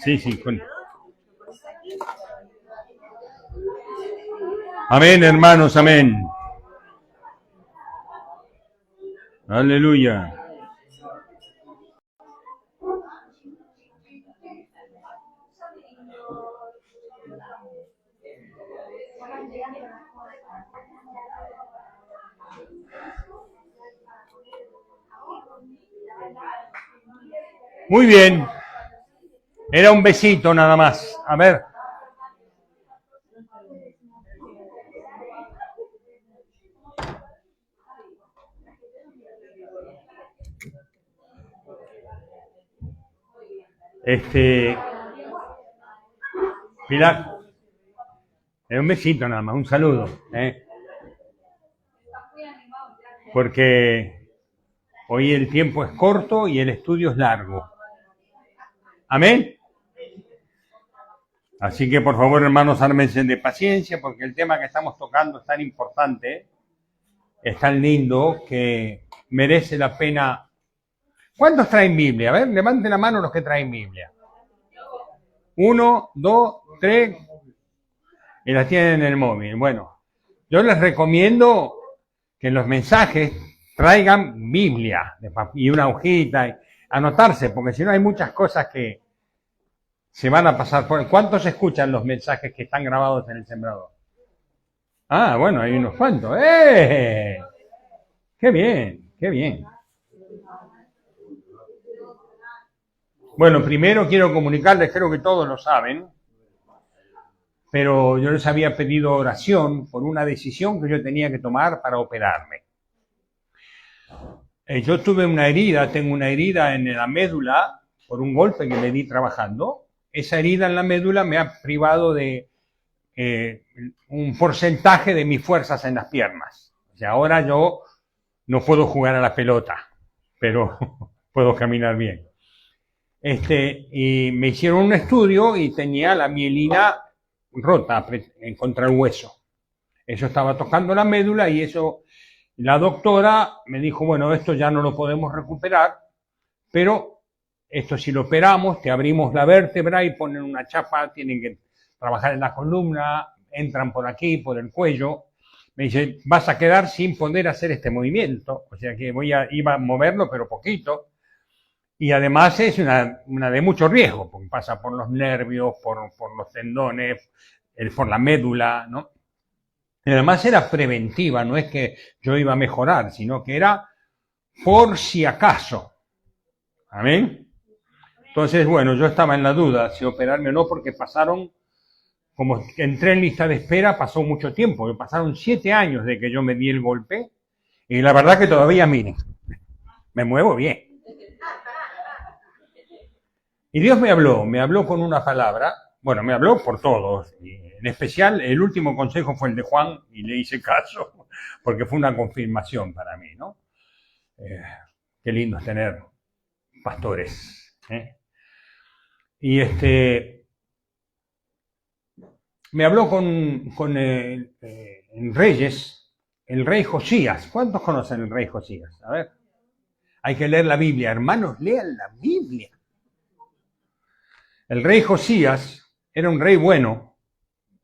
Sí, sí. Amén, hermanos, amén. Aleluya. Muy bien. Era un besito nada más. A ver. Pilar. Era un besito nada más, un saludo. Porque hoy el tiempo es corto y el estudio es largo. Amén. Así que por favor, hermanos, ármense de paciencia porque el tema que estamos tocando es tan importante, es tan lindo que merece la pena. ¿Cuántos traen Biblia? A ver, levanten la mano los que traen Biblia. 1, 2, 3 y las tienen en el móvil. Bueno, yo les recomiendo que en los mensajes traigan Biblia y una hojita y anotarse, porque si no hay muchas cosas que se van a pasar por... ¿Cuántos escuchan los mensajes que están grabados en el sembrador? Ah, bueno, hay unos cuantos. ¡Eh! ¡Qué bien! ¡Qué bien! Bueno, primero quiero comunicarles, creo que todos lo saben, pero yo les había pedido oración por una decisión que yo tenía que tomar para operarme. Yo tuve una herida, tengo una herida en la médula por un golpe que me di trabajando. Esa herida en la médula me ha privado de un porcentaje de mis fuerzas en las piernas. O sea, ahora yo no puedo jugar a la pelota, pero puedo caminar bien. Y me hicieron un estudio y tenía la mielina rota contra el hueso. Eso estaba tocando la médula y eso, la doctora me dijo, bueno, esto ya no lo podemos recuperar, pero esto si lo operamos, te abrimos la vértebra y ponen una chapa, tienen que trabajar en la columna, entran por aquí, por el cuello. Me dice, vas a quedar sin poder hacer este movimiento, o sea que iba a moverlo, pero poquito. Y además es una de mucho riesgo, porque pasa por los nervios, por los tendones, por la médula, ¿no? Y además era preventiva, no es que yo iba a mejorar, sino que era por si acaso. ¿Amén? Entonces, bueno, yo estaba en la duda si operarme o no, porque pasaron, como entré en lista de espera, pasó mucho tiempo, pasaron 7 años de que yo me di el golpe, y la verdad que todavía, miren, me muevo bien. Y Dios me habló con una palabra, bueno, me habló por todos, y en especial el último consejo fue el de Juan, y le hice caso, porque fue una confirmación para mí, ¿no? Qué lindo es tener pastores, ¿eh? Y me habló con Reyes, el rey Josías. ¿Cuántos conocen el rey Josías? A ver, hay que leer la Biblia, hermanos, lean la Biblia. El rey Josías era un rey bueno,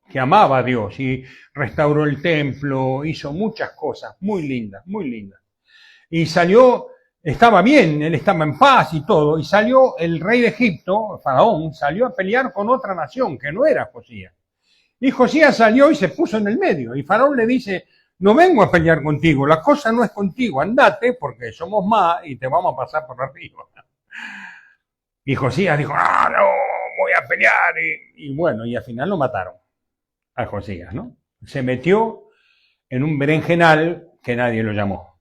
que amaba a Dios y restauró el templo, hizo muchas cosas muy lindas, muy lindas. Y salió, estaba bien, él estaba en paz y todo, y salió el rey de Egipto, Faraón, salió a pelear con otra nación que no era Josías. Y Josías salió y se puso en el medio, y Faraón le dice, no vengo a pelear contigo, la cosa no es contigo, andate porque somos más y te vamos a pasar por arriba. Y Josías dijo, no, voy a pelear, y bueno, y al final lo mataron a Josías, ¿no? Se metió en un berenjenal que nadie lo llamó.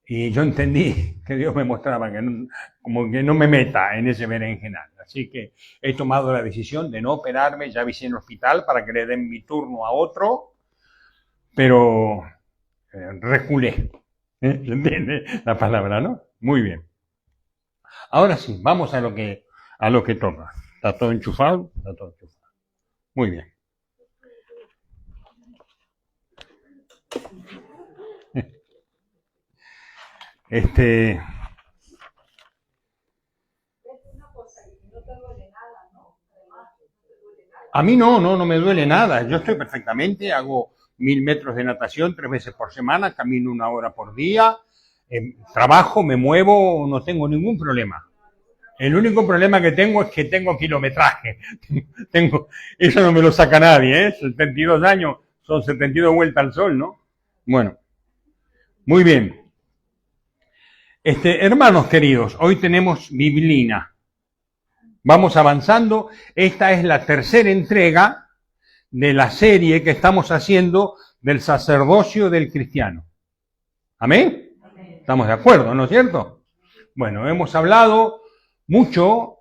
Y yo entendí que Dios me mostraba que no, como que no me meta en ese berenjenal. Así que he tomado la decisión de no operarme, ya avisé en el hospital para que le den mi turno a otro, pero reculé. ¿Se entiende la palabra, no? Muy bien. Ahora sí, vamos a lo que toca. ¿Está todo enchufado? Está todo enchufado. Muy bien. A mí no me duele nada. Yo estoy perfectamente, hago 1000 metros de natación 3 veces por semana, camino 1 hora por día, trabajo, me muevo, no tengo ningún problema. El único problema que tengo es que tengo kilometraje. Eso no me lo saca nadie, 72 años, son 72 vueltas al sol, ¿no? Bueno, muy bien. Hermanos queridos, hoy tenemos Biblina. Vamos avanzando. Esta es la tercera entrega de la serie que estamos haciendo del sacerdocio del cristiano. ¿Amén? ¿Estamos de acuerdo, no es cierto? Bueno, hemos hablado mucho.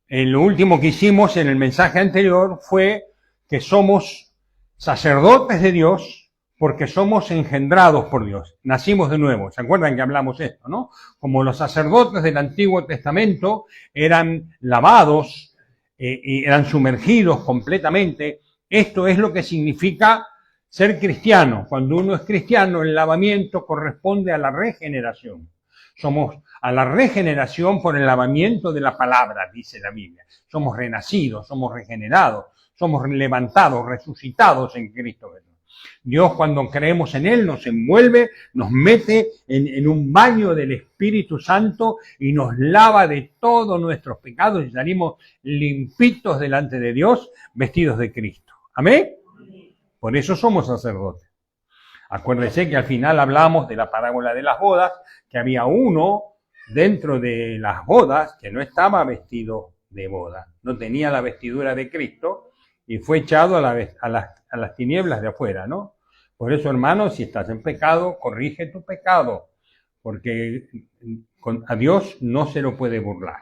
Lo último que hicimos en el mensaje anterior fue que somos sacerdotes de Dios porque somos engendrados por Dios. Nacimos de nuevo. ¿Se acuerdan que hablamos esto, no? Como los sacerdotes del Antiguo Testamento eran lavados y eran sumergidos completamente. Esto es lo que significa ser cristiano. Cuando uno es cristiano, el lavamiento corresponde a la regeneración. Somos a la regeneración por el lavamiento de la palabra, dice la Biblia. Somos renacidos, somos regenerados, somos levantados, resucitados en Cristo Jesús. Dios, cuando creemos en Él, nos envuelve, nos mete en un baño del Espíritu Santo y nos lava de todos nuestros pecados y salimos limpitos delante de Dios, vestidos de Cristo. ¿Amén? Por eso somos sacerdotes. Acuérdense que al final hablamos de la parábola de las bodas, que había uno dentro de las bodas que no estaba vestido de boda, no tenía la vestidura de Cristo y fue echado a las tinieblas de afuera, ¿no? Por eso, hermanos, si estás en pecado, corrige tu pecado, porque a Dios no se lo puede burlar.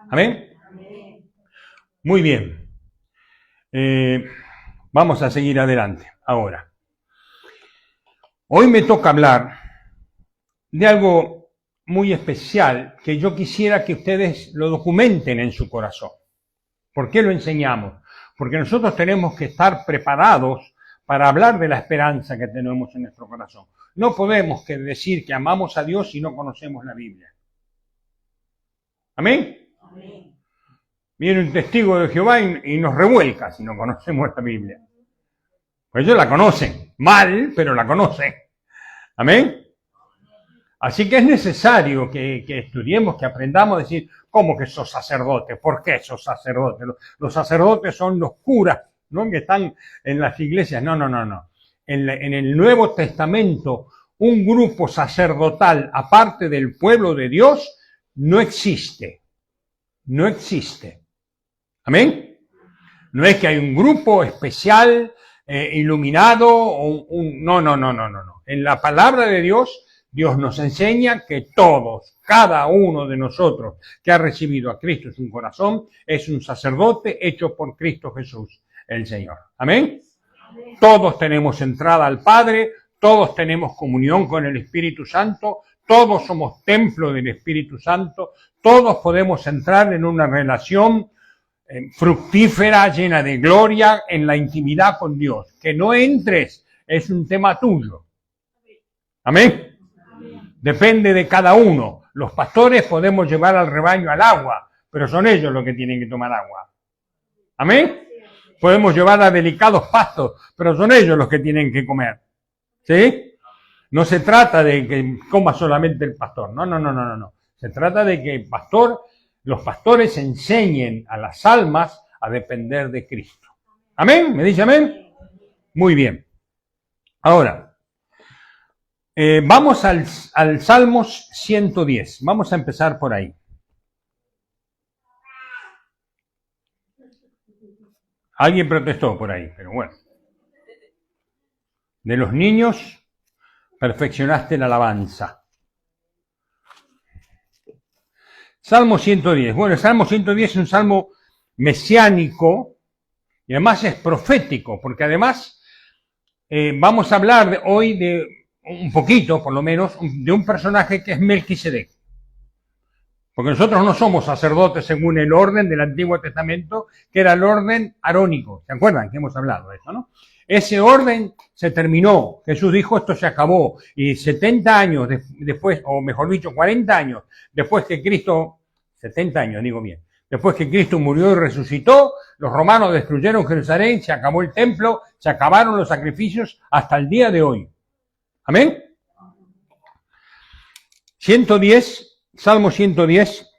¿Amén? Muy bien. Vamos a seguir adelante ahora. Hoy me toca hablar de algo muy especial que yo quisiera que ustedes lo documenten en su corazón. ¿Por qué lo enseñamos? Porque nosotros tenemos que estar preparados para hablar de la esperanza que tenemos en nuestro corazón. No podemos decir que amamos a Dios si no conocemos la Biblia. ¿Amén? Amén. Viene un testigo de Jehová y nos revuelca si no conocemos la Biblia. Pues ellos la conocen, mal, pero la conocen. ¿Amén? Así que es necesario que estudiemos, que aprendamos a decir, ¿cómo que sos sacerdote? ¿Por qué sos sacerdote? Los sacerdotes son los curas, ¿no? Que están en las iglesias. No. En el Nuevo Testamento, un grupo sacerdotal, aparte del pueblo de Dios, no existe. No existe. ¿Amén? No es que hay un grupo especial, iluminado, no. En la palabra de Dios, Dios nos enseña que todos, cada uno de nosotros que ha recibido a Cristo en su corazón, es un sacerdote hecho por Cristo Jesús, el Señor. ¿Amén? Amén. Todos tenemos entrada al Padre, todos tenemos comunión con el Espíritu Santo, todos somos templo del Espíritu Santo, todos podemos entrar en una relación fructífera, llena de gloria, en la intimidad con Dios. Que no entres es un tema tuyo. ¿Amén? Depende de cada uno. Los pastores podemos llevar al rebaño al agua, pero son ellos los que tienen que tomar agua. ¿Amén? Podemos llevar a delicados pastos, pero son ellos los que tienen que comer. ¿Sí? No se trata de que coma solamente el pastor. No. Se trata de que los pastores enseñen a las almas a depender de Cristo. ¿Amén? ¿Me dice amén? Muy bien. Ahora, vamos al Salmos 110. Vamos a empezar por ahí. Alguien protestó por ahí, pero bueno. De los niños, perfeccionaste la alabanza. Salmo 110. Bueno, el Salmo 110 es un salmo mesiánico y además es profético, porque además vamos a hablar hoy de un poquito, por lo menos, de un personaje que es Melquisedec. Porque nosotros no somos sacerdotes según el orden del Antiguo Testamento, que era el orden arónico. ¿Se acuerdan que hemos hablado de eso, no? Ese orden se terminó. Jesús dijo, esto se acabó. Y 70 años después, o mejor dicho, 40 años después que Cristo, 70 años, digo bien, Después que Cristo murió y resucitó, los romanos destruyeron Jerusalén, se acabó el templo, se acabaron los sacrificios hasta el día de hoy. ¿Amén? 110, Salmo 110.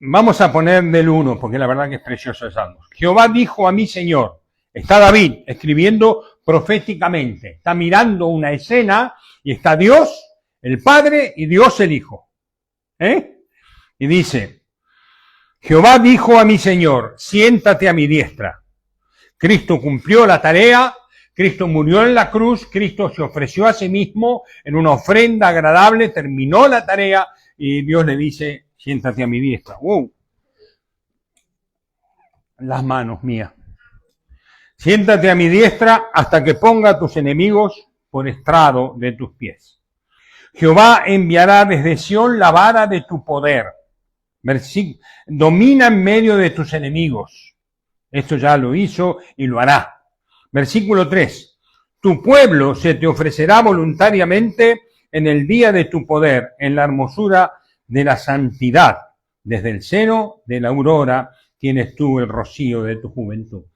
Vamos a poner del 1, porque la verdad que es precioso el Salmo. Jehová dijo a mi Señor, está David escribiendo proféticamente, está mirando una escena y está Dios, el Padre, y Dios el Hijo. Y dice, Jehová dijo a mi Señor, siéntate a mi diestra. Cristo cumplió la tarea, Cristo murió en la cruz, Cristo se ofreció a sí mismo en una ofrenda agradable, terminó la tarea y Dios le dice, siéntate a mi diestra. Las manos mías. Siéntate a mi diestra hasta que ponga a tus enemigos por estrado de tus pies. Jehová enviará desde Sión la vara de tu poder. Domina en medio de tus enemigos. Esto ya lo hizo y lo hará. Versículo 3. Tu pueblo se te ofrecerá voluntariamente en el día de tu poder, en la hermosura de la santidad. Desde el seno de la aurora tienes tú el rocío de tu juventud.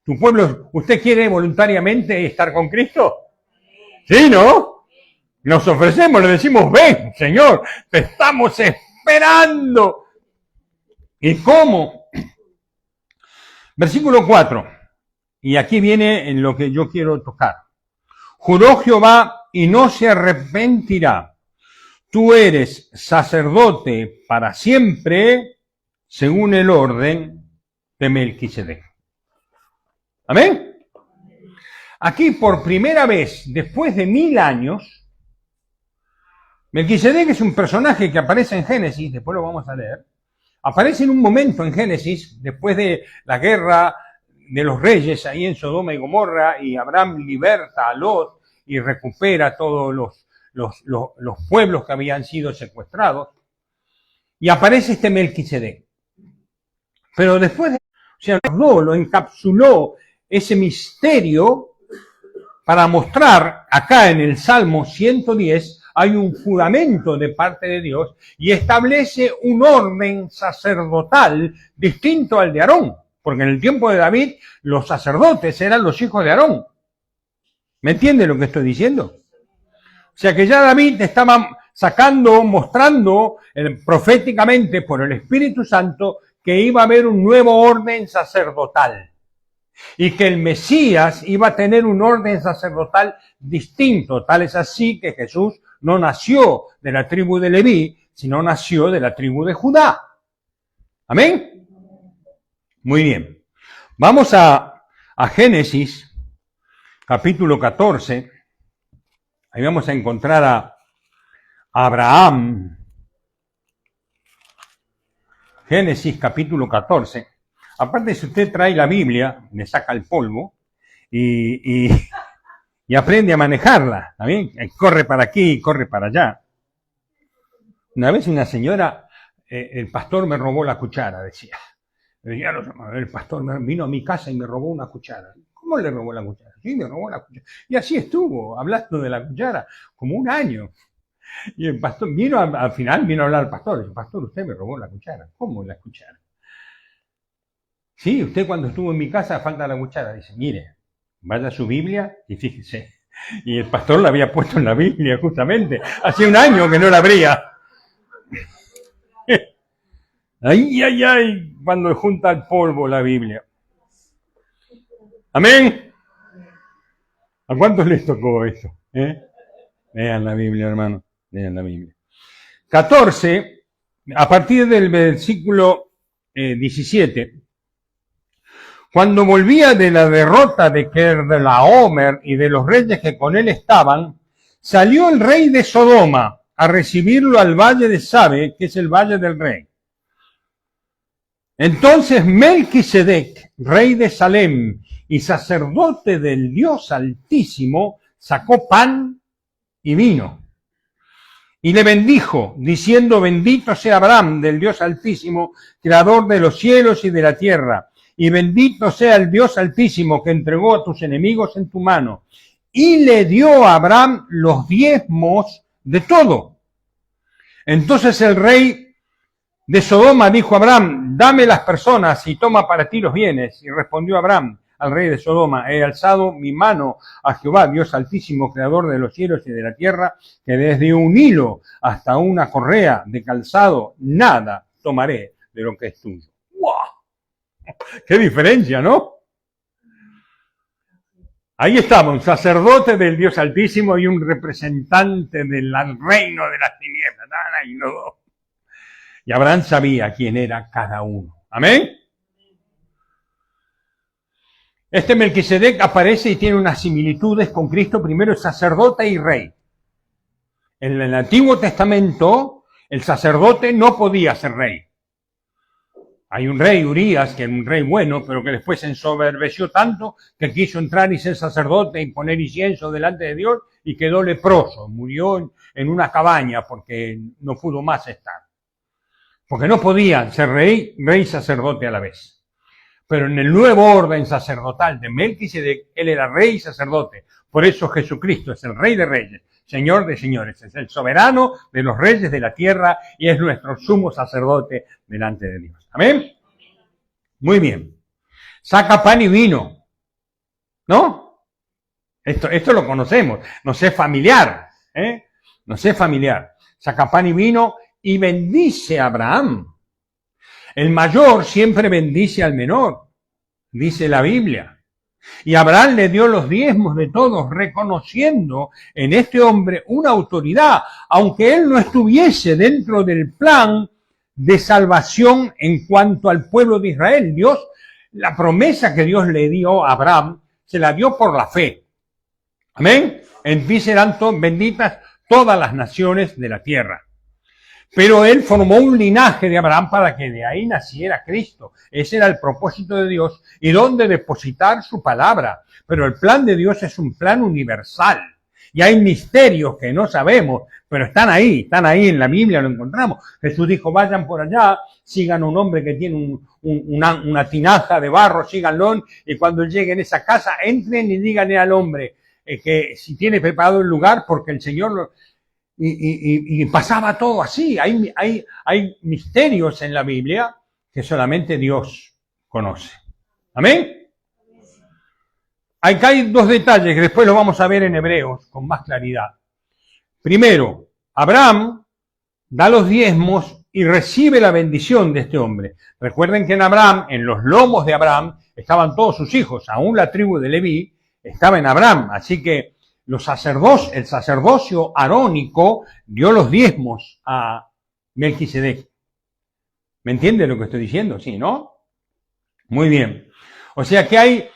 Tu pueblo, ¿usted quiere voluntariamente estar con Cristo? ¿Sí, no? Nos ofrecemos, le decimos, ven, Señor, te estamos esperando. ¿Y cómo? Versículo 4. Y aquí viene en lo que yo quiero tocar. Juró Jehová y no se arrepentirá. Tú eres sacerdote para siempre, según el orden de Melquisedec. ¿Amén? Aquí por primera vez, después de 1000 años, Melquisedec es un personaje que aparece en Génesis, después lo vamos a leer, aparece en un momento en Génesis, después de la guerra de los reyes ahí en Sodoma y Gomorra, y Abraham liberta a Lot y recupera todos los pueblos que habían sido secuestrados, y aparece este Melquisedec. Pero después, lo encapsuló ese misterio para mostrar, acá en el Salmo 110, hay un juramento de parte de Dios y establece un orden sacerdotal distinto al de Aarón, porque en el tiempo de David los sacerdotes eran los hijos de Aarón. ¿Me entiende lo que estoy diciendo? O sea que ya David estaba mostrando proféticamente por el Espíritu Santo que iba a haber un nuevo orden sacerdotal y que el Mesías iba a tener un orden sacerdotal distinto. Tal es así que Jesús no nació de la tribu de Leví, sino nació de la tribu de Judá. ¿Amén? Muy bien. Vamos a Génesis, capítulo 14. Ahí vamos a encontrar a Abraham. Génesis, capítulo 14. Aparte, si usted trae la Biblia, le saca el polvo y aprende a manejarla, ¿está bien? Corre para aquí y corre para allá. Una vez una señora, el pastor me robó la cuchara, decía. El pastor vino a mi casa y me robó una cuchara. ¿Cómo le robó la cuchara? Sí, me robó la cuchara. Y así estuvo, hablando de la cuchara, como un año. Y el pastor al final vino a hablar al pastor. Dice, pastor, usted me robó la cuchara. ¿Cómo la cuchara? Sí, usted cuando estuvo en mi casa falta la cuchara. Dice, mire, vaya a su Biblia y fíjese. Y el pastor la había puesto en la Biblia justamente. Hace un año que no la abría. Ay, cuando junta el polvo la Biblia. Amén. ¿A cuántos les tocó esto? Lean la Biblia, hermano. Lean la Biblia. 14, a partir del versículo 17. Cuando volvía de la derrota de Kedorlaomer y de los reyes que con él estaban, salió el rey de Sodoma a recibirlo al valle de Sabe, que es el valle del rey. Entonces Melquisedec, rey de Salem y sacerdote del Dios Altísimo, sacó pan y vino. Y le bendijo, diciendo, bendito sea Abraham del Dios Altísimo, creador de los cielos y de la tierra. Y bendito sea el Dios Altísimo que entregó a tus enemigos en tu mano. Y le dio a Abraham los diezmos de todo. Entonces el rey de Sodoma dijo a Abraham, dame las personas y toma para ti los bienes. Y respondió Abraham al rey de Sodoma, he alzado mi mano a Jehová, Dios altísimo, creador de los cielos y de la tierra, que desde un hilo hasta una correa de calzado, nada tomaré de lo que es tuyo. ¡Wow! ¡Qué diferencia!, ¿no? Ahí estaba un sacerdote del Dios Altísimo y un representante del reino de las tinieblas. Y Abraham sabía quién era cada uno. ¿Amén? Este Melquisedec aparece y tiene unas similitudes con Cristo. Primero es sacerdote y rey. En el Antiguo Testamento, el sacerdote no podía ser rey. Hay un rey, Urías, que era un rey bueno, pero que después se ensoberbeció tanto que quiso entrar y ser sacerdote y poner incienso delante de Dios y quedó leproso. Murió en una cabaña porque no pudo más estar. Porque no podían ser rey y sacerdote a la vez. Pero en el nuevo orden sacerdotal de Melquisedec, él era rey y sacerdote. Por eso Jesucristo es el Rey de Reyes, Señor de señores. Es el soberano de los reyes de la tierra y es nuestro sumo sacerdote delante de Dios. ¿Amén? Muy bien. Saca pan y vino. ¿No? Esto lo conocemos. Nos es familiar. Nos es familiar. Saca pan y vino y bendice a Abraham. El mayor siempre bendice al menor, dice la Biblia. Y Abraham le dio los diezmos de todos, reconociendo en este hombre una autoridad, aunque él no estuviese dentro del plan de salvación en cuanto al pueblo de Israel. Dios, la promesa que Dios le dio a Abraham, se la dio por la fe. Amén. En ti serán benditas todas las naciones de la tierra. Pero él formó un linaje de Abraham para que de ahí naciera Cristo. Ese era el propósito de Dios y donde depositar su palabra. Pero el plan de Dios es un plan universal. Y hay misterios que no sabemos, pero están ahí en la Biblia, lo encontramos. Jesús dijo, vayan por allá, sigan a un hombre que tiene una tinaja de barro, síganlo, y cuando lleguen a esa casa, entren y díganle al hombre que si tiene preparado el lugar, porque el Señor lo... Y pasaba todo así. Hay misterios en la Biblia que solamente Dios conoce. ¿Amén? Acá hay dos detalles que después los vamos a ver en Hebreos con más claridad. Primero, Abraham da los diezmos y recibe la bendición de este hombre. Recuerden que en Abraham, en los lomos de Abraham, estaban todos sus hijos. Aún la tribu de Leví estaba en Abraham. Así que el sacerdocio arónico dio los diezmos a Melquisedec. ¿Me entiende lo que estoy diciendo? Sí, ¿no? Muy bien. O sea que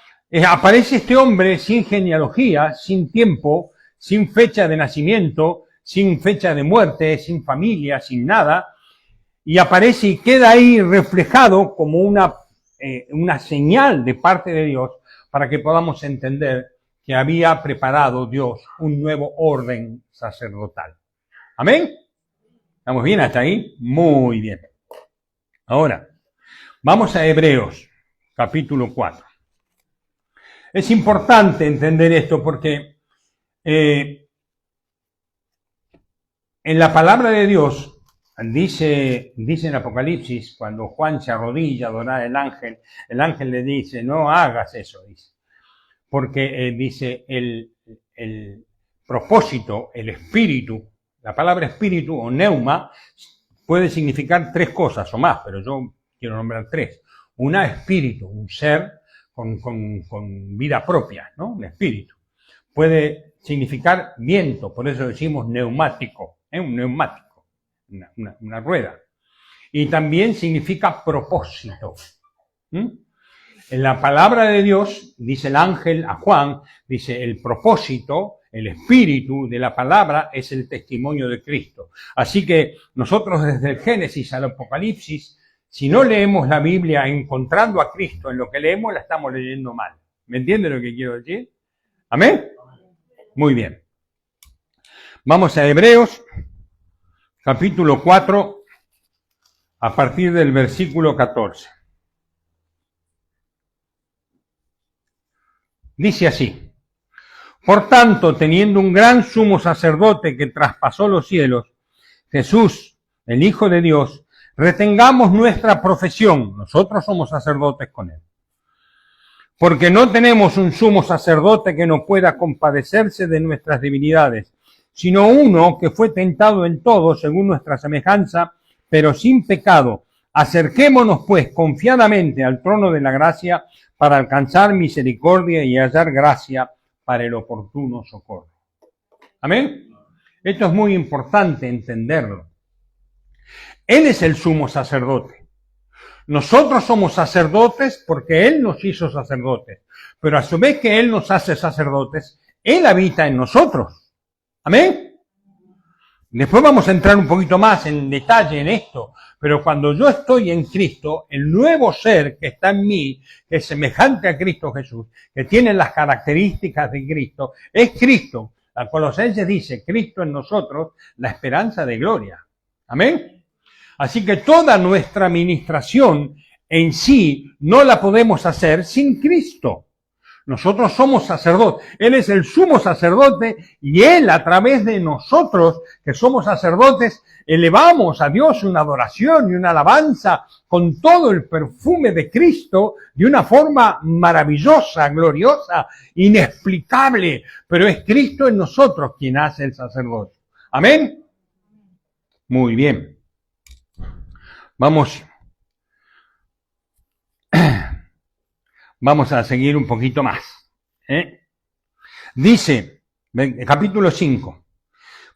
aparece este hombre sin genealogía, sin tiempo, sin fecha de nacimiento, sin fecha de muerte, sin familia, sin nada, y aparece y queda ahí reflejado como una señal de parte de Dios para que podamos entender que había preparado Dios un nuevo orden sacerdotal. ¿Amén? ¿Estamos bien hasta ahí? Muy bien. Ahora, vamos a Hebreos, capítulo 4. Es importante entender esto porque en la palabra de Dios dice en Apocalipsis, cuando Juan se arrodilla a adorar al ángel, el ángel le dice, no hagas eso, dice. Porque dice el propósito, el espíritu, la palabra espíritu o neuma puede significar tres cosas o más, pero yo quiero nombrar tres. Una, espíritu, un ser con vida propia, ¿no? Un espíritu. Puede significar viento, por eso decimos neumático, un neumático, una rueda. Y también significa propósito. En la palabra de Dios, dice el ángel a Juan, dice el propósito, el espíritu de la palabra es el testimonio de Cristo. Así que nosotros desde el Génesis al Apocalipsis, si no leemos la Biblia encontrando a Cristo en lo que leemos, la estamos leyendo mal. ¿Me entiende lo que quiero decir? ¿Amén? Muy bien. Vamos a Hebreos, capítulo 4, a partir del versículo 14. Dice así: por tanto, teniendo un gran sumo sacerdote que traspasó los cielos, Jesús, el Hijo de Dios, retengamos nuestra profesión. Nosotros somos sacerdotes con Él. Porque no tenemos un sumo sacerdote que no pueda compadecerse de nuestras debilidades, sino uno que fue tentado en todo según nuestra semejanza, pero sin pecado. Acerquémonos pues confiadamente al trono de la gracia para alcanzar misericordia y hallar gracia para el oportuno socorro. Amén. Esto es muy importante entenderlo. Él es el sumo sacerdote. Nosotros somos sacerdotes porque Él nos hizo sacerdotes. Pero a su vez que Él nos hace sacerdotes, Él habita en nosotros. Amén. Después vamos a entrar un poquito más en detalle en esto. Pero cuando yo estoy en Cristo, el nuevo ser que está en mí, que es semejante a Cristo Jesús, que tiene las características de Cristo, es Cristo. A Colosenses dice, Cristo en nosotros, la esperanza de gloria. Amén. Así que toda nuestra administración en sí no la podemos hacer sin Cristo. Nosotros somos sacerdotes. Él es el sumo sacerdote y Él, a través de nosotros, que somos sacerdotes, elevamos a Dios una adoración y una alabanza con todo el perfume de Cristo de una forma maravillosa, gloriosa, inexplicable. Pero es Cristo en nosotros quien hace el sacerdocio. Amén. Muy bien. Vamos a seguir un poquito más. Dice, capítulo 5,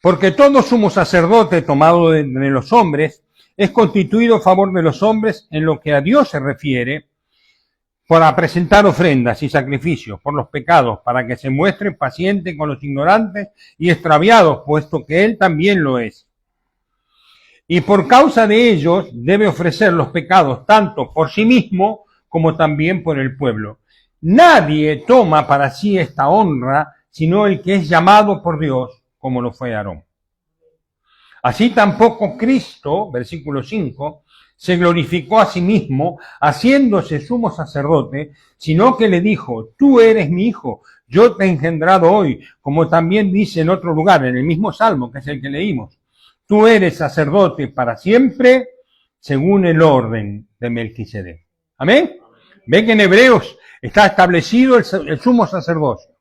porque todo sumo sacerdote tomado de entre los hombres es constituido a favor de los hombres en lo que a Dios se refiere, para presentar ofrendas y sacrificios por los pecados, para que se muestre paciente con los ignorantes y extraviados, puesto que Él también lo es. Y por causa de ellos debe ofrecer los pecados tanto por sí mismo como también por el pueblo. Nadie toma para sí esta honra, sino el que es llamado por Dios, como lo fue Aarón. Así tampoco Cristo, versículo 5, se glorificó a sí mismo, haciéndose sumo sacerdote, sino que le dijo, tú eres mi hijo, yo te he engendrado hoy, como también dice en otro lugar, en el mismo Salmo, que es el que leímos. Tú eres sacerdote para siempre, según el orden de Melquisedec. ¿Amén? Ve que en Hebreos está establecido el sumo sacerdocio.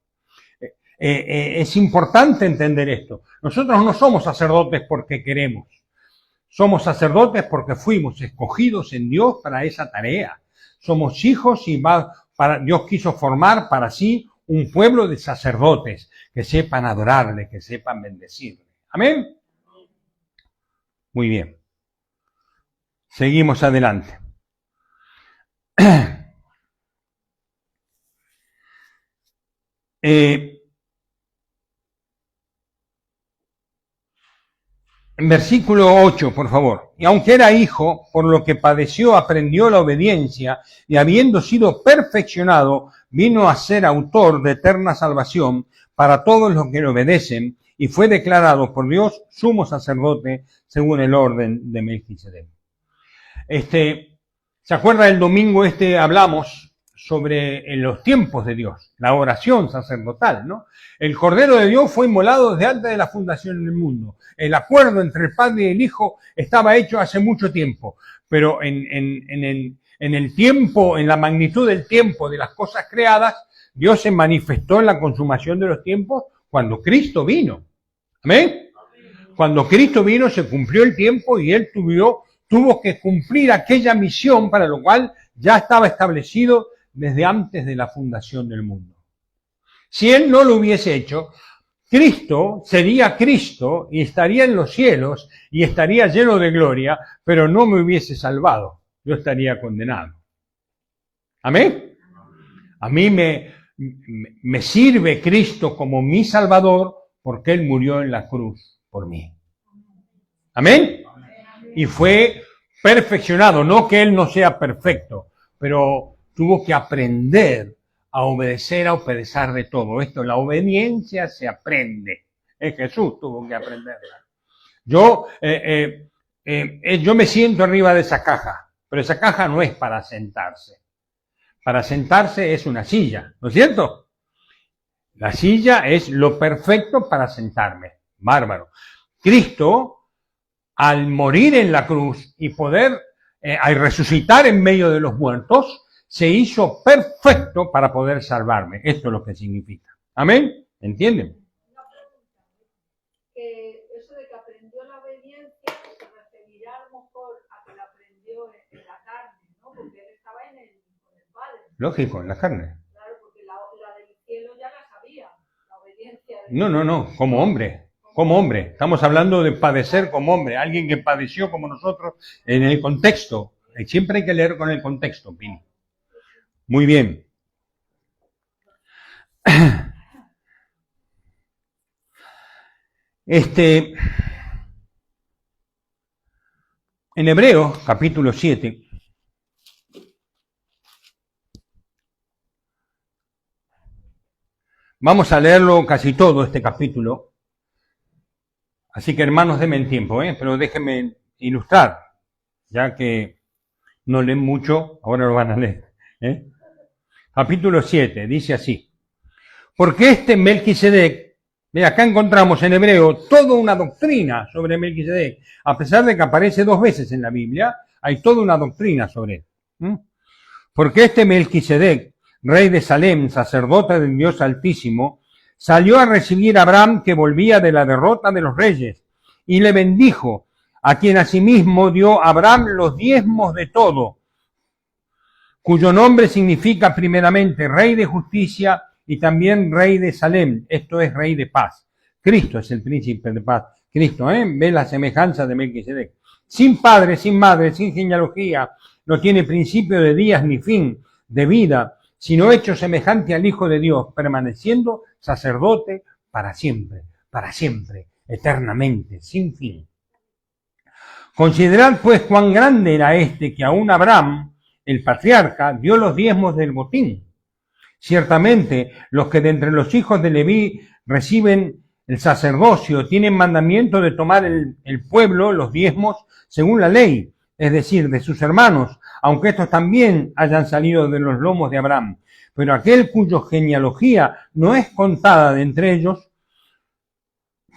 Es importante entender esto. Nosotros no somos sacerdotes porque queremos. Somos sacerdotes porque fuimos escogidos en Dios para esa tarea. Somos hijos y Dios quiso formar para sí un pueblo de sacerdotes que sepan adorarle, que sepan bendecirle. ¿Amén? Muy bien. Seguimos adelante. En versículo 8, por favor. Y aunque era hijo, por lo que padeció, aprendió la obediencia, y habiendo sido perfeccionado, vino a ser autor de eterna salvación para todos los que le obedecen, y fue declarado por Dios sumo sacerdote según el orden de Melquisedec. ¿Se acuerda el domingo hablamos sobre los tiempos de Dios, la oración sacerdotal, ¿no? El Cordero de Dios fue inmolado desde antes de la fundación del mundo. El acuerdo entre el Padre y el Hijo estaba hecho hace mucho tiempo, pero en el tiempo, en la magnitud del tiempo de las cosas creadas, Dios se manifestó en la consumación de los tiempos cuando Cristo vino. ¿Amén? Cuando Cristo vino se cumplió el tiempo y Él tuvo que cumplir aquella misión para lo cual ya estaba establecido desde antes de la fundación del mundo. Si Él no lo hubiese hecho, Cristo sería Cristo y estaría en los cielos y estaría lleno de gloria, pero no me hubiese salvado. Yo estaría condenado. ¿Amén? A mí me sirve Cristo como mi Salvador porque Él murió en la cruz por mí. ¿Amén? Y fue perfeccionado, no que Él no sea perfecto, pero tuvo que aprender a obedecer de todo. La obediencia se aprende. Jesús tuvo que aprenderla. Yo me siento arriba de esa caja, pero esa caja no es para sentarse. Para sentarse es una silla, ¿no es cierto? La silla es lo perfecto para sentarme. Bárbaro. Cristo al morir en la cruz y poder al resucitar en medio de los muertos, se hizo perfecto para poder salvarme. Esto es lo que significa. ¿Amén? ¿Entienden? Eso de que aprendió la obediencia se referirá a lo mejor a que la aprendió en la carne, ¿no? Porque él estaba con el Padre. Lógico, en la carne. Claro, porque la del cielo ya la sabía, la obediencia. No, como hombre. Como hombre. Estamos hablando de padecer como hombre. Alguien que padeció como nosotros en el contexto. Siempre hay que leer con el contexto, Pini. Muy bien. En Hebreos, capítulo 7, vamos a leerlo casi todo este capítulo. Así que hermanos, denme el tiempo, pero déjenme ilustrar, ya que no leen mucho, ahora lo van a leer. Capítulo 7, dice así. Porque este Melquisedec, acá encontramos en hebreo toda una doctrina sobre Melquisedec. A pesar de que aparece 2 veces en la Biblia, hay toda una doctrina sobre él. Porque este Melquisedec, rey de Salem, sacerdote del Dios Altísimo, salió a recibir a Abraham que volvía de la derrota de los reyes y le bendijo, a quien asimismo dio a Abraham los diezmos de todo, cuyo nombre significa primeramente rey de justicia y también rey de Salem, esto es rey de paz. Cristo es el príncipe de paz. Cristo, ve la semejanza de Melquisedec. Sin padre, sin madre, sin genealogía, no tiene principio de días ni fin de vida, sino hecho semejante al Hijo de Dios, permaneciendo sacerdote para siempre, eternamente, sin fin. Considerad pues cuán grande era este que aún Abraham, el patriarca, dio los diezmos del botín. Ciertamente, los que de entre los hijos de Leví reciben el sacerdocio tienen mandamiento de tomar el pueblo los diezmos según la ley, es decir, de sus hermanos, aunque estos también hayan salido de los lomos de Abraham. Pero aquel cuya genealogía no es contada de entre ellos,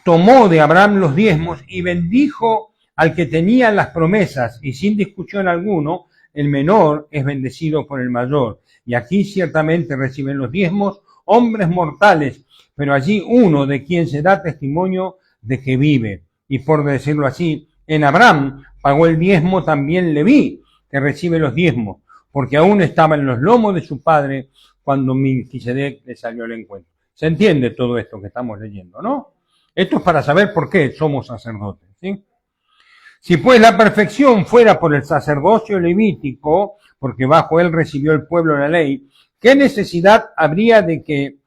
tomó de Abraham los diezmos y bendijo al que tenía las promesas, y sin discusión alguno, el menor es bendecido por el mayor. Y aquí ciertamente reciben los diezmos hombres mortales, pero allí uno de quien se da testimonio de que vive. Y por decirlo así, en Abraham pagó el diezmo también Leví, que recibe los diezmos, porque aún estaba en los lomos de su padre cuando Melquisedec le salió al encuentro. ¿Se entiende todo esto que estamos leyendo, no? Esto es para saber por qué somos sacerdotes, ¿sí? Si pues la perfección fuera por el sacerdocio levítico, porque bajo él recibió el pueblo la ley, ¿qué necesidad habría de que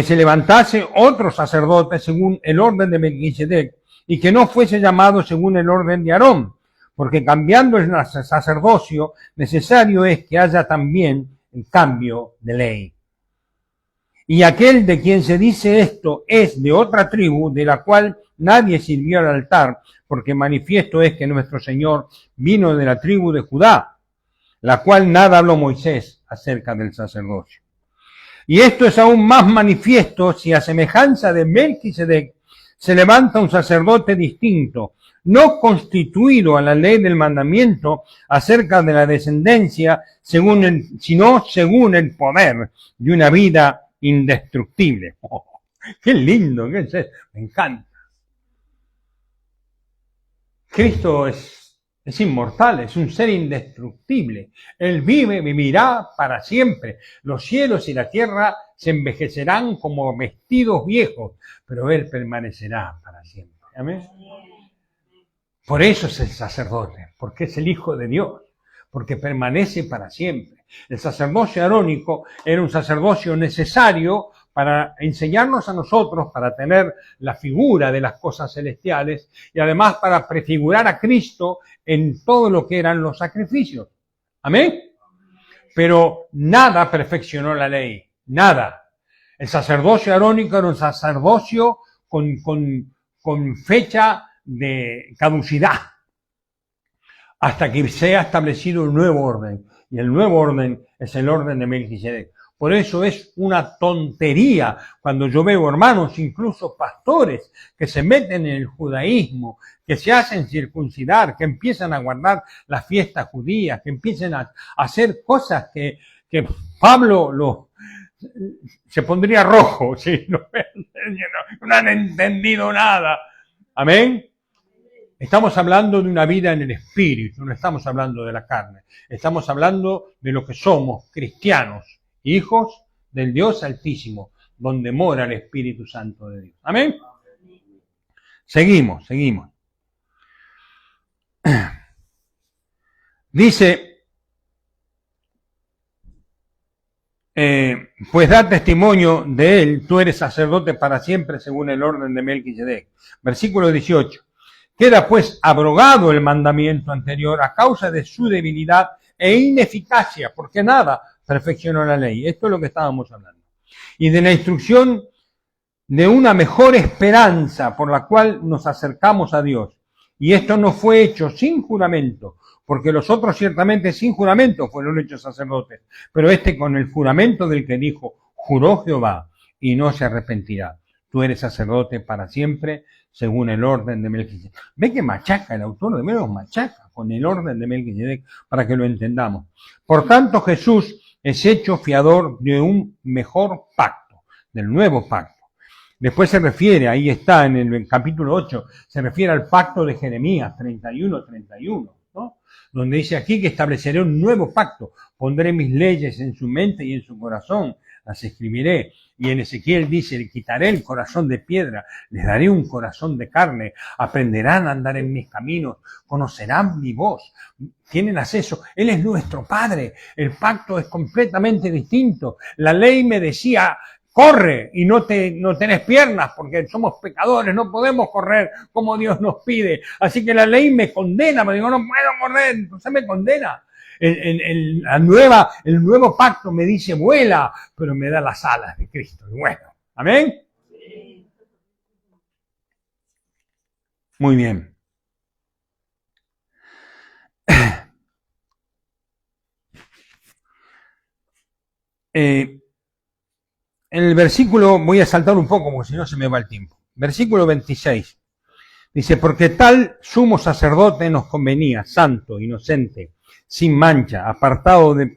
se levantase otro sacerdote según el orden de Melquisedec y que no fuese llamado según el orden de Aarón? Porque cambiando el sacerdocio, necesario es que haya también el cambio de ley. Y aquel de quien se dice esto es de otra tribu, de la cual nadie sirvió al altar, porque manifiesto es que nuestro Señor vino de la tribu de Judá, la cual nada habló Moisés acerca del sacerdocio. Y esto es aún más manifiesto si a semejanza de Melquisedec se levanta un sacerdote distinto, no constituido a la ley del mandamiento acerca de la descendencia, sino según el poder de una vida indestructible. Oh, qué lindo, ¿qué es eso? Me encanta. Cristo es inmortal, es un ser indestructible. Él vivirá para siempre. Los cielos y la tierra se envejecerán como vestidos viejos, pero Él permanecerá para siempre. Amén. Por eso es el sacerdote, porque es el Hijo de Dios, porque permanece para siempre. El sacerdocio arónico era un sacerdocio necesario para enseñarnos a nosotros, para tener la figura de las cosas celestiales y además para prefigurar a Cristo en todo lo que eran los sacrificios. ¿Amén? Pero nada perfeccionó la ley, nada. El sacerdocio arónico era un sacerdocio con fecha de caducidad, hasta que sea establecido un nuevo orden. Y el nuevo orden es el orden de Melquisedec. Por eso es una tontería cuando yo veo hermanos, incluso pastores, que se meten en el judaísmo, que se hacen circuncidar, que empiezan a guardar las fiestas judías, que empiecen a hacer cosas que Pablo se pondría rojo, si no han entendido nada. Amén. Estamos hablando de una vida en el espíritu, no estamos hablando de la carne. Estamos hablando de lo que somos, cristianos, hijos del Dios Altísimo, donde mora el Espíritu Santo de Dios. Amén. Seguimos. Dice, pues da testimonio de él, tú eres sacerdote para siempre según el orden de Melquisedec. Versículo 18. Queda pues abrogado el mandamiento anterior a causa de su debilidad e ineficacia, porque nada perfeccionó la ley. Esto es lo que estábamos hablando. Y de la instrucción de una mejor esperanza por la cual nos acercamos a Dios. Y esto no fue hecho sin juramento, porque los otros ciertamente sin juramento fueron hechos sacerdotes, pero este con el juramento del que dijo, juró Jehová, y no se arrepentirá. Tú eres sacerdote para siempre, según el orden de Melquisedec. Ve que machaca, el autor de Hebreos machaca con el orden de Melquisedec para que lo entendamos. Por tanto, Jesús es hecho fiador de un mejor pacto, del nuevo pacto. Después se refiere, ahí está en el capítulo 8, se refiere al pacto de Jeremías 31, ¿no? Donde dice aquí que estableceré un nuevo pacto, pondré mis leyes en su mente y en su corazón, las escribiré. Y en Ezequiel dice, le quitaré el corazón de piedra, les daré un corazón de carne, aprenderán a andar en mis caminos, conocerán mi voz, tienen acceso. Él es nuestro Padre, el pacto es completamente distinto. La ley me decía, corre y no tenés piernas porque somos pecadores, no podemos correr como Dios nos pide. Así que la ley me condena, me digo, no puedo correr, entonces me condena. El nuevo pacto me dice vuela, pero me da las alas de Cristo. Y bueno, ¿amén? Muy bien. En el versículo, voy a saltar un poco porque si no se me va el tiempo. Versículo 26. Dice, porque tal sumo sacerdote nos convenía, santo, inocente, sin mancha, apartado de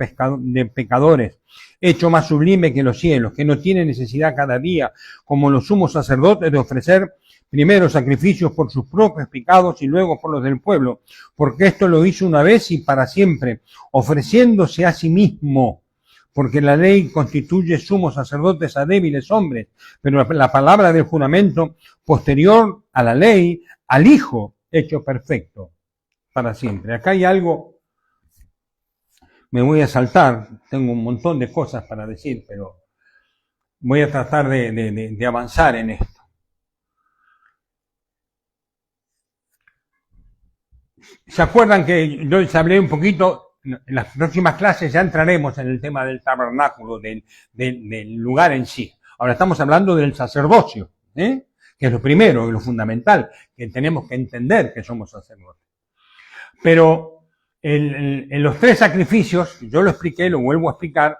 pecadores, hecho más sublime que los cielos, que no tiene necesidad cada día, como los sumos sacerdotes, de ofrecer primero sacrificios por sus propios pecados y luego por los del pueblo, porque esto lo hizo una vez y para siempre, ofreciéndose a sí mismo, porque la ley constituye sumos sacerdotes a débiles hombres, pero la palabra del juramento posterior a la ley, al Hijo hecho perfecto para siempre. Acá hay algo, me voy a saltar, tengo un montón de cosas para decir, pero voy a tratar de avanzar en esto. ¿Se acuerdan que yo les hablé un poquito? En las próximas clases ya entraremos en el tema del tabernáculo, del lugar en sí. Ahora estamos hablando del sacerdocio, que es lo primero, lo fundamental, que tenemos que entender que somos sacerdotes. Pero en los tres sacrificios, yo lo expliqué, lo vuelvo a explicar,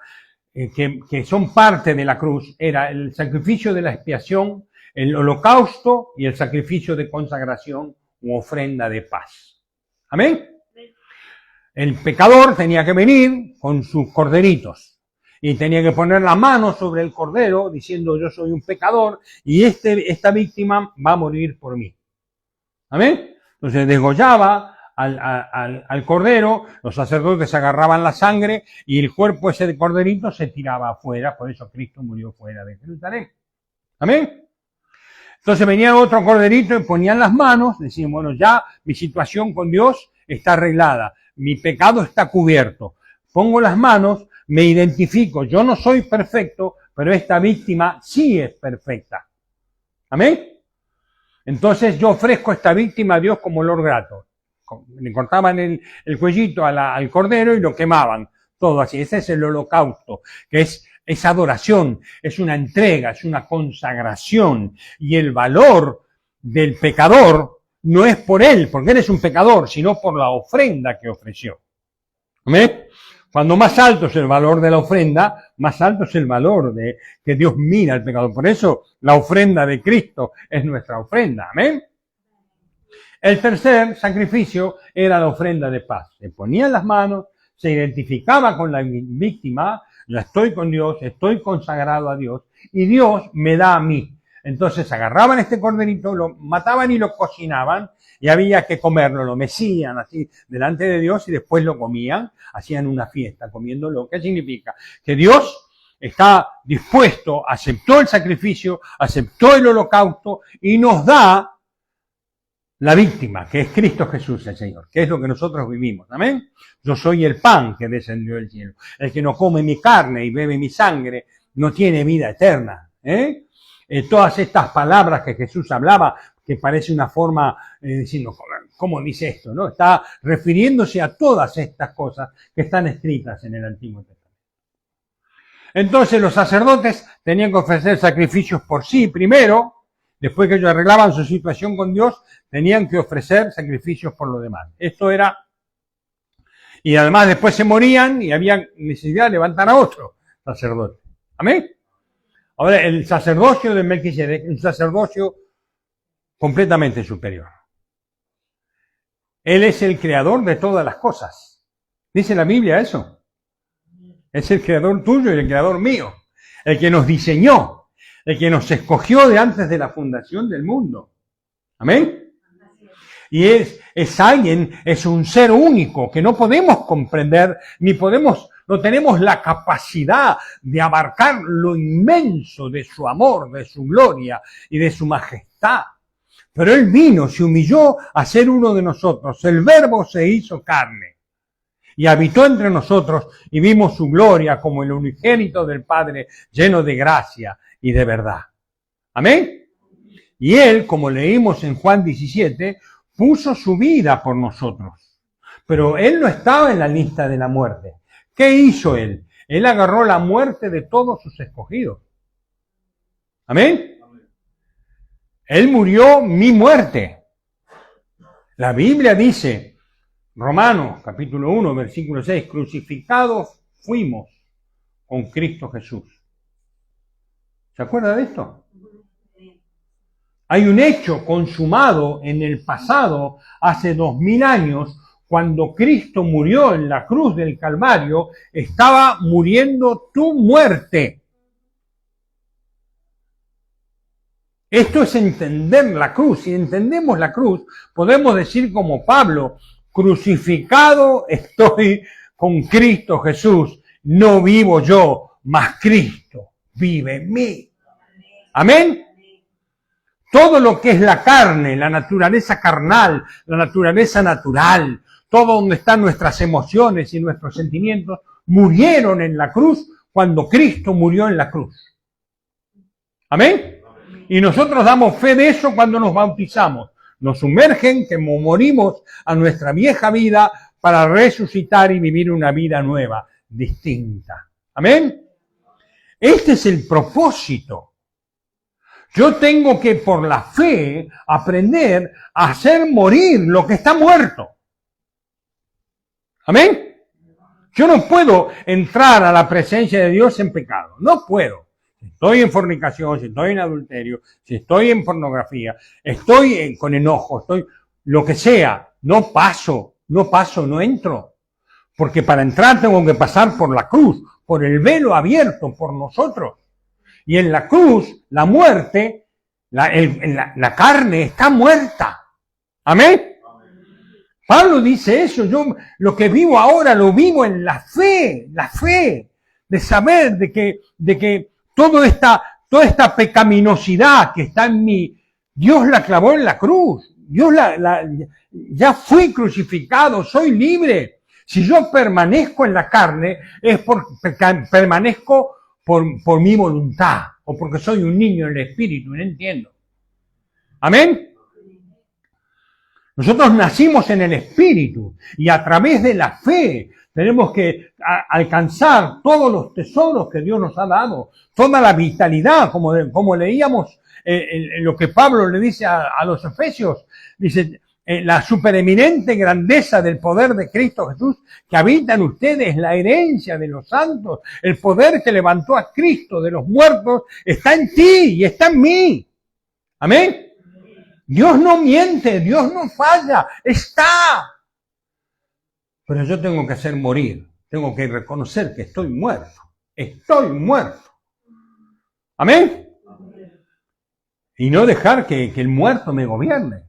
que son parte de la cruz, era el sacrificio de la expiación, el holocausto y el sacrificio de consagración u ofrenda de paz. ¿Amén? El pecador tenía que venir con sus corderitos y tenía que poner la mano sobre el cordero diciendo yo soy un pecador y esta víctima va a morir por mí. ¿Amén? Entonces degollaba al cordero, los sacerdotes agarraban la sangre y el cuerpo ese de corderito se tiraba afuera, por eso Cristo murió fuera de Jerusalén. ¿Amén? Entonces venía otro corderito y ponían las manos, decían, bueno, ya mi situación con Dios está arreglada, mi pecado está cubierto. Pongo las manos, me identifico, yo no soy perfecto, pero esta víctima sí es perfecta. ¿Amén? Entonces yo ofrezco esta víctima a Dios como olor grato. Le cortaban el cuellito al cordero y lo quemaban, todo así. Ese es el holocausto, que es adoración, es una entrega, es una consagración. Y el valor del pecador no es por él, porque él es un pecador, sino por la ofrenda que ofreció. ¿Amén? Cuando más alto es el valor de la ofrenda, más alto es el valor de que Dios mira al pecador. Por eso la ofrenda de Cristo es nuestra ofrenda. Amén. El tercer sacrificio era la ofrenda de paz. Se ponía en las manos, se identificaba con la víctima, ya estoy con Dios, estoy consagrado a Dios, y Dios me da a mí. Entonces agarraban este corderito, lo mataban y lo cocinaban, y había que comerlo, lo mecían así delante de Dios y después lo comían, hacían una fiesta comiéndolo. ¿Qué significa? Que Dios está dispuesto, aceptó el sacrificio, aceptó el holocausto y nos da la víctima, que es Cristo Jesús el Señor, que es lo que nosotros vivimos. Amén. Yo soy el pan que descendió del cielo. El que no come mi carne y bebe mi sangre no tiene vida eterna. Todas estas palabras que Jesús hablaba, que parece una forma diciendo, ¿cómo dice esto? ¿No? Está refiriéndose a todas estas cosas que están escritas en el Antiguo Testamento. Entonces los sacerdotes tenían que ofrecer sacrificios por sí primero. Después que ellos arreglaban su situación con Dios, tenían que ofrecer sacrificios por lo demás. Esto era, y además después se morían y había necesidad de levantar a otro sacerdote. ¿Amén? Ahora, el sacerdocio de Melquisedec, un sacerdocio completamente superior. Él es el creador de todas las cosas. Dice la Biblia eso. Es el creador tuyo y el creador mío. El que nos diseñó. El que nos escogió de antes de la fundación del mundo. ¿Amén? Y es alguien, es un ser único que no podemos comprender, no tenemos la capacidad de abarcar lo inmenso de su amor, de su gloria y de su majestad. Pero Él vino, se humilló a ser uno de nosotros. El Verbo se hizo carne y habitó entre nosotros y vimos su gloria como el unigénito del Padre, lleno de gracia y de verdad. Amén. Y Él, como leímos en Juan 17, puso su vida por nosotros. Pero Él no estaba en la lista de la muerte. ¿Qué hizo Él? Él agarró la muerte de todos sus escogidos. Amén. Él murió mi muerte. La Biblia dice, Romanos capítulo 1, versículo 6, crucificados fuimos con Cristo Jesús. ¿Se acuerda de esto? Hay un hecho consumado en el pasado, hace 2000 años, cuando Cristo murió en la cruz del Calvario, estaba muriendo tu muerte. Esto es entender la cruz. Si entendemos la cruz, podemos decir como Pablo, crucificado estoy con Cristo Jesús. No vivo yo, mas Cristo vive en mí. Amén. Todo lo que es la carne, la naturaleza carnal, la naturaleza natural, todo donde están nuestras emociones y nuestros sentimientos, murieron en la cruz cuando Cristo murió en la cruz. Amén. Y nosotros damos fe de eso cuando nos bautizamos. Nos sumergen, que morimos a nuestra vieja vida para resucitar y vivir una vida nueva, distinta. Amén. Este es el propósito. Yo tengo que, por la fe, aprender a hacer morir lo que está muerto. Amén. Yo no puedo entrar a la presencia de Dios en pecado. No puedo. Si estoy en fornicación, si estoy en adulterio, si estoy en pornografía, estoy con enojo, estoy lo que sea, no entro. Porque para entrar tengo que pasar por la cruz, por el velo abierto por nosotros. Y en la cruz, la muerte, la carne está muerta. ¿Amén? Pablo dice eso, yo lo que vivo ahora lo vivo en la fe, de saber de que toda esta pecaminosidad que está en mí, Dios la clavó en la cruz. Ya fui crucificado, soy libre. Si yo permanezco en la carne, es porque permanezco por mi voluntad, o porque soy un niño en el espíritu, no entiendo. ¿Amén? Nosotros nacimos en el espíritu, y a través de la fe tenemos que alcanzar todos los tesoros que Dios nos ha dado, toda la vitalidad, como leíamos lo que Pablo le dice a los Efesios, dice, la supereminente grandeza del poder de Cristo Jesús que habita en ustedes, la herencia de los santos, el poder que levantó a Cristo de los muertos, está en ti y está en mí. Amén. Dios no miente, Dios no falla, está. Pero yo tengo que hacer morir, tengo que reconocer que estoy muerto. Estoy muerto. Amén. Y no dejar que el muerto me gobierne.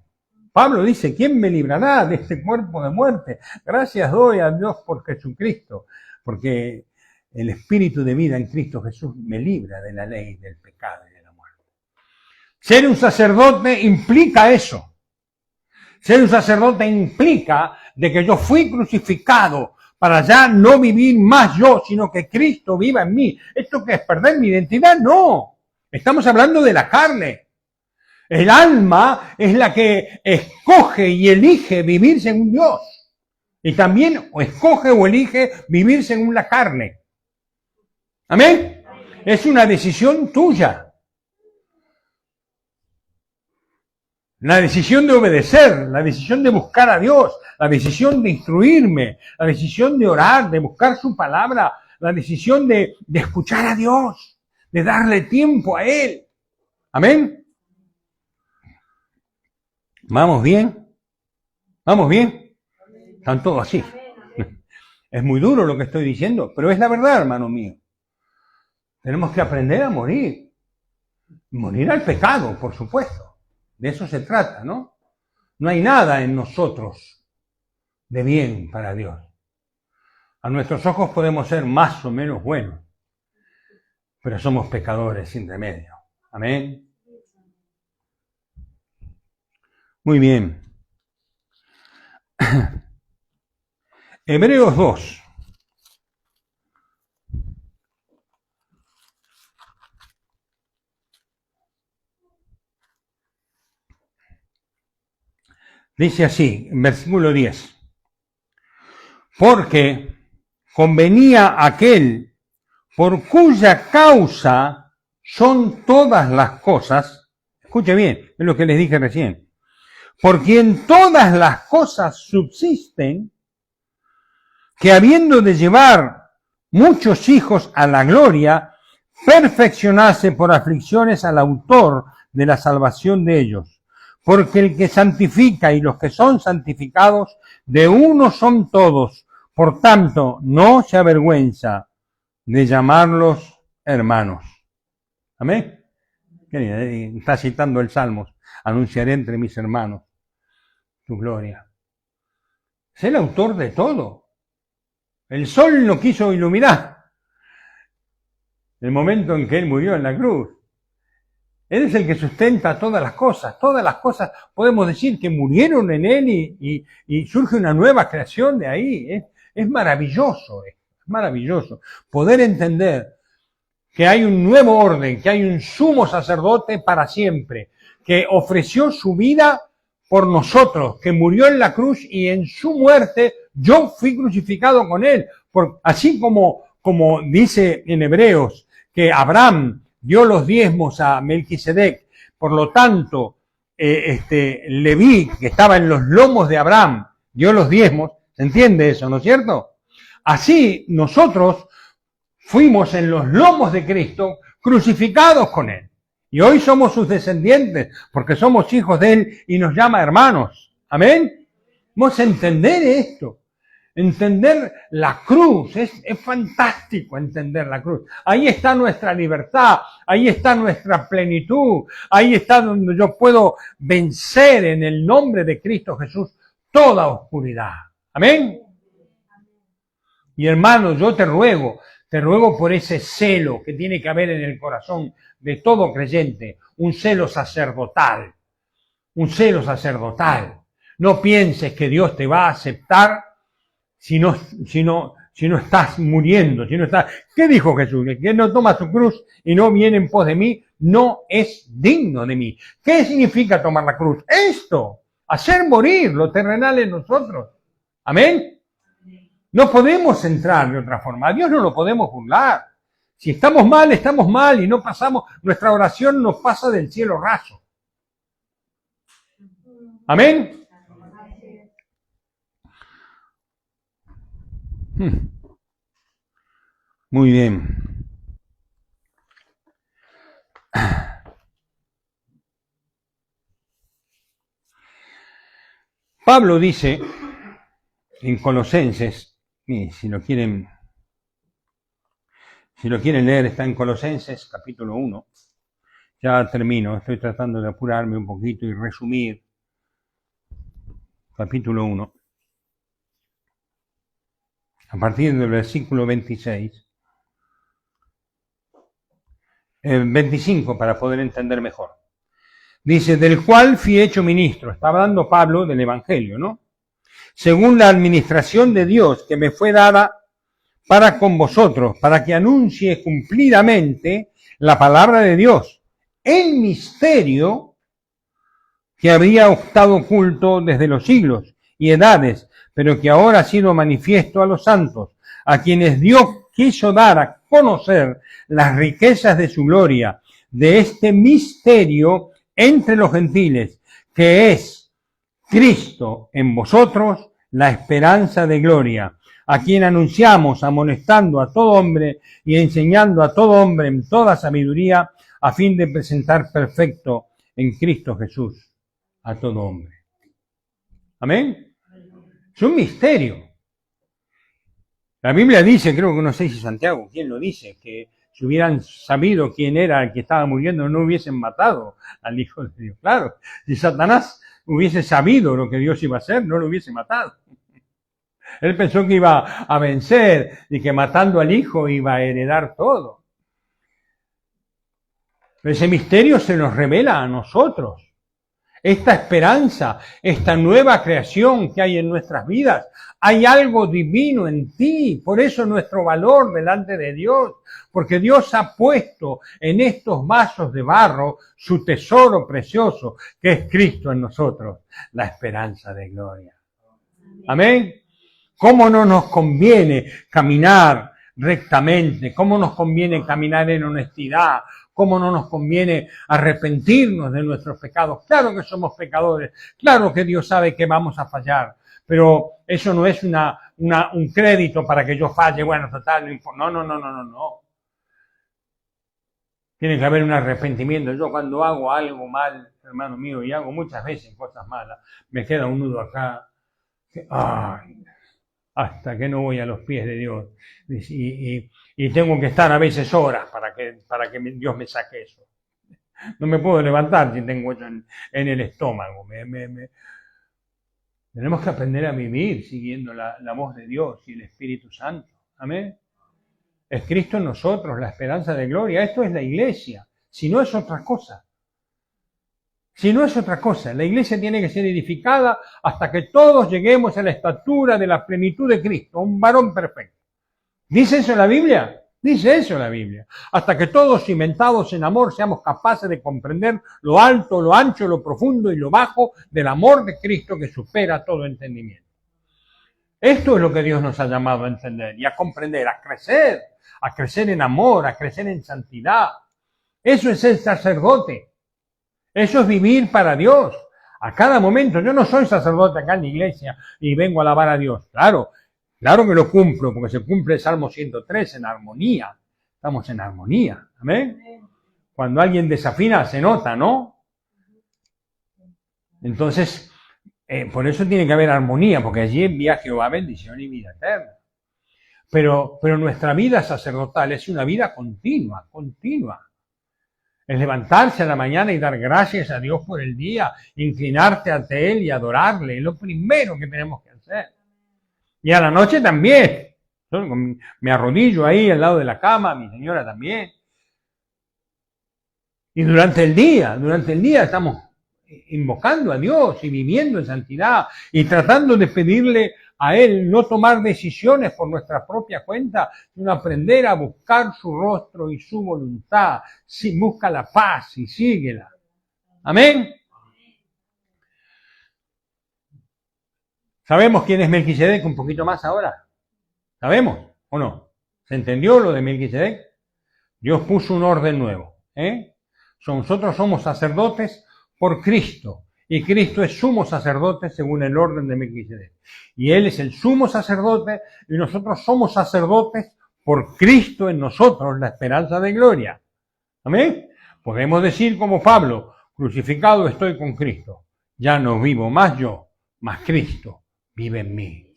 Pablo dice, ¿quién me librará de este cuerpo de muerte? Gracias doy a Dios por Jesucristo, porque el espíritu de vida en Cristo Jesús me libra de la ley del pecado y de la muerte. Ser un sacerdote implica eso. Ser un sacerdote implica de que yo fui crucificado para ya no vivir más yo, sino que Cristo viva en mí. ¿Esto qué es? ¿Perder mi identidad? No. Estamos hablando de la carne. El alma es la que escoge y elige vivir según Dios. Y también escoge o elige vivir según la carne. ¿Amén? Es una decisión tuya. La decisión de obedecer, la decisión de buscar a Dios, la decisión de instruirme, la decisión de orar, de buscar su palabra, la decisión de escuchar a Dios, de darle tiempo a Él. ¿Amén? ¿Vamos bien? ¿Vamos bien? Están todos así. Es muy duro lo que estoy diciendo, pero es la verdad, hermano mío. Tenemos que aprender a morir. Morir al pecado, por supuesto. De eso se trata, ¿no? No hay nada en nosotros de bien para Dios. A nuestros ojos podemos ser más o menos buenos, pero somos pecadores sin remedio. Amén. Muy bien. Hebreos 2. Dice así, en versículo 10. Porque convenía aquel por cuya causa son todas las cosas, escuche bien, es lo que les dije recién, por quien todas las cosas subsisten, que habiendo de llevar muchos hijos a la gloria, perfeccionase por aflicciones al autor de la salvación de ellos. Porque el que santifica y los que son santificados, de uno son todos. Por tanto, no se avergüenza de llamarlos hermanos. ¿Amén? Está citando el Salmos. Anunciaré entre mis hermanos tu gloria. Es el autor de todo. El sol no quiso iluminar el momento en que Él murió en la cruz. Él es el que sustenta todas las cosas. Todas las cosas podemos decir que murieron en Él y surge una nueva creación de ahí. Es maravilloso, es maravilloso poder entender que hay un nuevo orden, que hay un sumo sacerdote para siempre, que ofreció su vida por nosotros, que murió en la cruz y en su muerte yo fui crucificado con Él. Así como dice en Hebreos que Abraham dio los diezmos a Melquisedec, por lo tanto, Leví, que estaba en los lomos de Abraham, dio los diezmos, ¿se entiende eso, no es cierto? Así nosotros fuimos en los lomos de Cristo crucificados con Él. Y hoy somos sus descendientes, porque somos hijos de Él y nos llama hermanos. ¿Amén? Vamos a entender esto. Entender la cruz, es fantástico entender la cruz. Ahí está nuestra libertad, ahí está nuestra plenitud, ahí está donde yo puedo vencer en el nombre de Cristo Jesús toda oscuridad. Amén. Y hermano, yo te ruego por ese celo que tiene que haber en el corazón de todo creyente, un celo sacerdotal, un celo sacerdotal. No pienses que Dios te va a aceptar si no estás muriendo, si no estás... ¿Qué dijo Jesús? El que no toma su cruz y no viene en pos de mí, no es digno de mí. ¿Qué significa tomar la cruz? Esto, hacer morir lo terrenal en nosotros. ¿Amén? No podemos entrar de otra forma. A Dios no lo podemos burlar. Si estamos mal y no pasamos, nuestra oración nos pasa del cielo raso. ¿Amén? Muy bien. Pablo dice en Colosenses, y si lo quieren leer, está en Colosenses capítulo 1. Ya termino, estoy tratando de apurarme un poquito y resumir. Capítulo 1. A partir del versículo 26. 25 para poder entender mejor. Dice, del cual fui hecho ministro. Está hablando Pablo del Evangelio, ¿no? Según la administración de Dios que me fue dada para con vosotros, para que anuncie cumplidamente la palabra de Dios, el misterio que había estado oculto desde los siglos y edades, pero que ahora ha sido manifiesto a los santos, a quienes Dios quiso dar a conocer las riquezas de su gloria, de este misterio entre los gentiles, que es Cristo en vosotros, la esperanza de gloria, a quien anunciamos amonestando a todo hombre y enseñando a todo hombre en toda sabiduría, a fin de presentar perfecto en Cristo Jesús a todo hombre. Amén. Es un misterio. La Biblia dice, creo que no sé si Santiago, ¿quién lo dice? Que si hubieran sabido quién era el que estaba muriendo, no hubiesen matado al Hijo de Dios. Claro, si Satanás hubiese sabido lo que Dios iba a hacer, no lo hubiese matado. Él pensó que iba a vencer y que matando al Hijo iba a heredar todo. Pero ese misterio se nos revela a nosotros. Esta esperanza, esta nueva creación que hay en nuestras vidas, hay algo divino en ti, por eso nuestro valor delante de Dios, porque Dios ha puesto en estos vasos de barro su tesoro precioso, que es Cristo en nosotros, la esperanza de gloria. Amén. ¿Cómo no nos conviene caminar rectamente? ¿Cómo nos conviene caminar en honestidad? ¿Cómo no nos conviene arrepentirnos de nuestros pecados? Claro que somos pecadores, claro que Dios sabe que vamos a fallar, pero eso no es un crédito para que yo falle, bueno, total, no. Tiene que haber un arrepentimiento. Yo cuando hago algo mal, hermano mío, y hago muchas veces cosas malas, me queda un nudo acá, hasta que no voy a los pies de Dios. Y tengo que estar a veces horas para que Dios me saque eso. No me puedo levantar si tengo eso en el estómago. Tenemos que aprender a vivir siguiendo la voz de Dios y el Espíritu Santo. Amén. Es Cristo en nosotros, la esperanza de gloria. Esto es la iglesia, si no es otra cosa. Si no es otra cosa, la iglesia tiene que ser edificada hasta que todos lleguemos a la estatura de la plenitud de Cristo, un varón perfecto. ¿Dice eso la Biblia? Dice eso la Biblia. Hasta que todos cimentados en amor seamos capaces de comprender lo alto, lo ancho, lo profundo y lo bajo del amor de Cristo que supera todo entendimiento. Esto es lo que Dios nos ha llamado a entender y a comprender, a crecer en amor, a crecer en santidad. Eso es el sacerdote. Eso es vivir para Dios. A cada momento. Yo no soy sacerdote acá en la iglesia y vengo a alabar a Dios. Claro que lo cumplo, porque se cumple el Salmo 103 en armonía. Estamos en armonía. ¿Amén? Cuando alguien desafina se nota, ¿no? Entonces, por eso tiene que haber armonía, porque allí envía Jehová bendición y vida eterna. Pero nuestra vida sacerdotal es una vida continua. Es levantarse a la mañana y dar gracias a Dios por el día, inclinarte ante Él y adorarle. Es lo primero que tenemos que hacer. Y a la noche también. Yo me arrodillo ahí al lado de la cama, mi señora también. Y durante el día estamos invocando a Dios y viviendo en santidad y tratando de pedirle a Él no tomar decisiones por nuestra propia cuenta, sino aprender a buscar su rostro y su voluntad. Sí, busca la paz y síguela. Amén. ¿Sabemos quién es Melquisedec un poquito más ahora? ¿Sabemos o no? ¿Se entendió lo de Melquisedec? Dios puso un orden nuevo. Nosotros somos sacerdotes por Cristo Y Cristo es sumo sacerdote según el orden de Melquisedec. Y Él es el sumo sacerdote y nosotros somos sacerdotes por Cristo en nosotros, la esperanza de gloria. ¿Amén? Podemos decir como Pablo, crucificado estoy con Cristo. Ya no vivo más yo, mas Cristo vive en mí.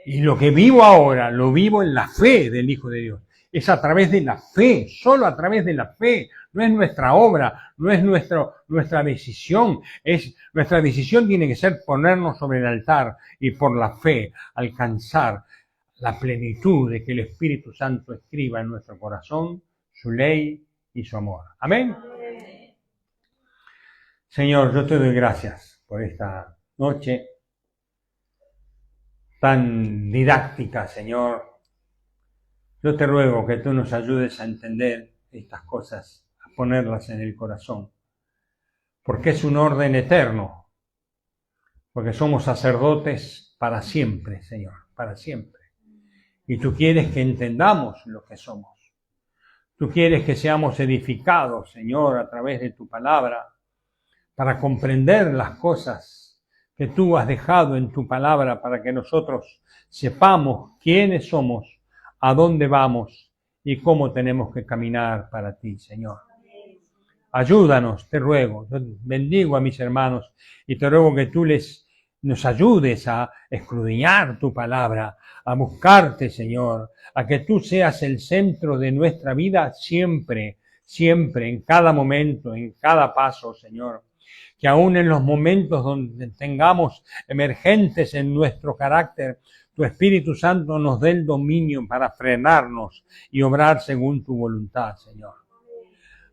Y lo que vivo ahora, lo vivo en la fe del Hijo de Dios. Es a través de la fe, solo a través de la fe. No es nuestra obra, no es nuestra decisión. Nuestra decisión tiene que ser ponernos sobre el altar y por la fe alcanzar la plenitud de que el Espíritu Santo escriba en nuestro corazón su ley y su amor. Amén. Señor, yo te doy gracias por esta noche tan didáctica, Señor. Yo te ruego que tú nos ayudes a entender estas cosas, a ponerlas en el corazón, porque es un orden eterno, porque somos sacerdotes para siempre, Señor, para siempre. Y tú quieres que entendamos lo que somos. Tú quieres que seamos edificados, Señor, a través de tu palabra, para comprender las cosas que tú has dejado en tu palabra, para que nosotros sepamos quiénes somos, a dónde vamos y cómo tenemos que caminar para ti, Señor. Ayúdanos, te ruego. Yo bendigo a mis hermanos y te ruego que tú nos ayudes a escudriñar tu palabra, a buscarte, Señor, a que tú seas el centro de nuestra vida siempre, siempre, en cada momento, en cada paso, Señor. Que aún en los momentos donde tengamos emergentes en nuestro carácter, tu Espíritu Santo nos dé el dominio para frenarnos y obrar según tu voluntad, Señor.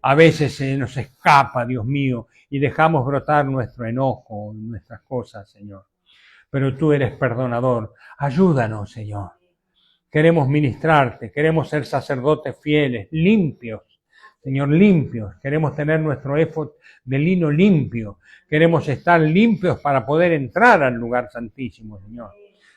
A veces se nos escapa, Dios mío, y dejamos brotar nuestro enojo, nuestras cosas, Señor. Pero tú eres perdonador. Ayúdanos, Señor. Queremos ministrarte, queremos ser sacerdotes fieles, limpios, Señor, limpios. Queremos tener nuestro éfod de lino limpio. Queremos estar limpios para poder entrar al lugar santísimo, Señor.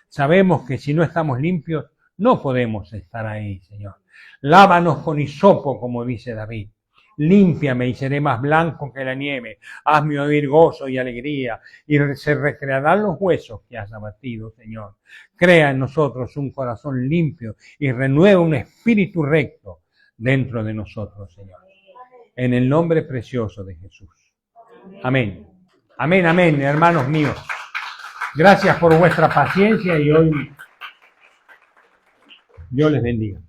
Sabemos que si no estamos limpios, no podemos estar ahí, Señor. Lávanos con hisopo, como dice David. Límpiame y seré más blanco que la nieve. Hazme oír gozo y alegría, y se recrearán los huesos que has abatido, Señor. Crea en nosotros un corazón limpio y renueva un espíritu recto dentro de nosotros, Señor. En el nombre precioso de Jesús. Amén. Amén, amén, hermanos míos. Gracias por vuestra paciencia y hoy Dios les bendiga.